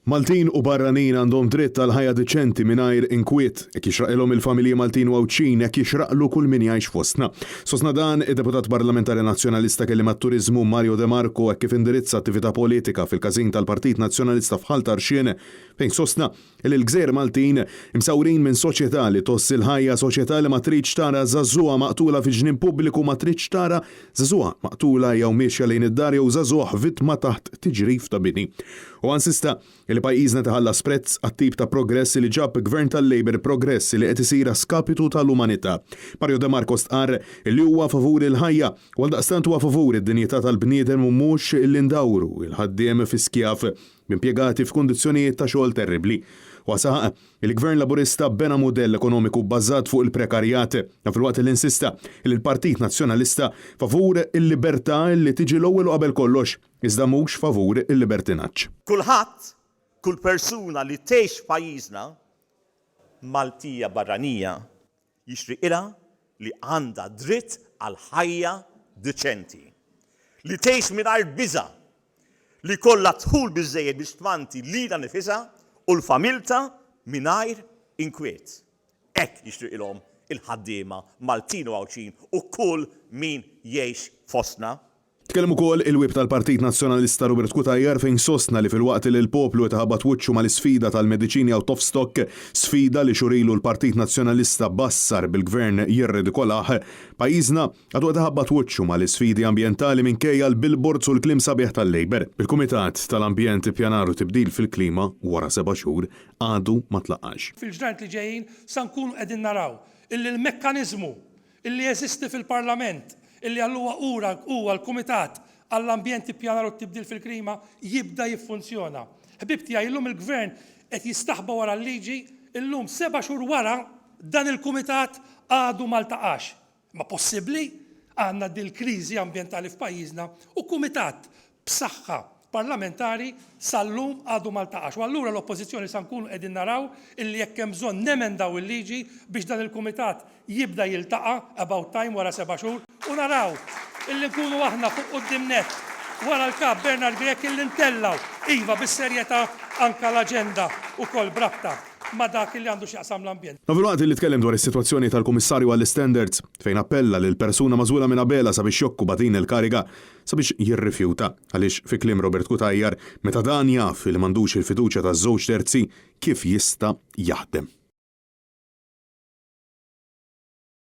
Maltin u barranin għandhom dritt tal ħajja deċenti mingħajr inkwiet, hekk jixraqilhom il-familji Maltin u Għawċin hekk jixraqlu kull min jgħix fostna. Sostna dan id-deputat parlamentari nazzjonalista kellim għat-turiżmu Mario De Marco hekk kif indirizza attività politika fil-każin tal-Partit Nazzjonalista f'Ħaltar Xien fejn sostna il-Gżejjer Maltin imsawrin minn soċjetà li toss il-ħajja soċjetà li ma tridx tara żagħżugħa maqtula fi ġnien pubbliku ma tridx tara żagħżugħa maqtula jew mixja lejn id-dar jew żagħżugħ vittma taħt tiġrif ta' bini. U ansista li pajjiżna taħallas prezz għat-tip ta' progress li ġab gvern tal-Labor progress li qed isir skapitu tal-umanità. Mario De Marco stqarr li huwa favur il-ħajja u għaldaqstant huwa favur id-dinjità tal-bniedem u mhux il-indawru il-ħaddiem fi skjaf b'impjegati f'kundizzjonijiet ta' xogħol terribbli. U għasaq il-Gvern Laburista bena modell ekonomiku bbażat fuq il-prekarjat fil-waqt li insista il-Partit Nazzjonalista favur il-libertà li tiġi l-ewwel u qabel kollox iżda mhux favur il-libertinaġġ. Kulħadd, kull persuna li tgħix f'pajjiżna Maltija barranija jixtieqilha li għandha dritt għal ħajja deċenti. Li tgħix mingħajr biża' li kollha dħul biżżejjed biex tmanti lilha nifisha u l-familta mingħajr inkwiet. Hekk jixtieqilhom il-ħaddiema Maltin u Għawċin u kull min jgħix fostna. Tkellem ukoll il-wib tal-Partit Nazzjonalista Robert Kutajjar fejn sostna li fil-waqt li l-poplu qed iħabbat wiċċu mal-isfida tal-mediċini out of stock, sfida li xurilu l-Partit Nazzjonalista bassar bil-Gvern jirridikolaħ, pajjiżna għadu qed iħabbat wiċċu mal-isfidi ambjentali minkejja l-billboards u l-kliem sabiħ tal-Labor. Il-Kumitat tal-Ambjent ippjanar u tibdil fil-klima wara 7 xhur għadu ma tlaqax. Fil-ġranet li ġejjin sa nkunu qegħdin naraw illi l-mekkaniżmu illi jeżisti fil-Parlament illi għalluwa huwa l-Kumitat għall-Ambjent ippjanar u tibdil fil-klima jibda jiffunzjona. Ħbib tiegħi illum il-Gvern qed jistaħba wara l-liġi, illum 7 xhur wara dan il-Kumitat għadu ma ltaqax. Ma possibbli għandna din kriżi ambjentali f'pajjiżna u kumitat b'saħħa parlamentari sal-lum għadu ma ltaqax. U allura l-Oppożizzjoni sa nkunu qegħdin naraw illi jekk hemm bżonn nemendaw il-liġi biex dan il-Kumitat jibda jiltaqa' about time wara 7 xhur u naraw illi nkunu aħna fuq qudiemnet wara l-kap Bernard Grek illi ntellaw iva bis-serjetà anke l-aġenda wkoll brabta ma dak li għandu x'jaqsam l-ambjent. Fil-waqt li tkellem dwar is-sitwazzjoni tal-Kummissarju għall-Standards fejn appella lil persuna magħżula minn qabela sabiex jokkupa din il-kariga sabiex jirrifjuta għaliex fi kliem Robert Kutajjar meta dan jaf li m'għandux il-fiduċja taż-żewġ terzi kif jista' jaħdem.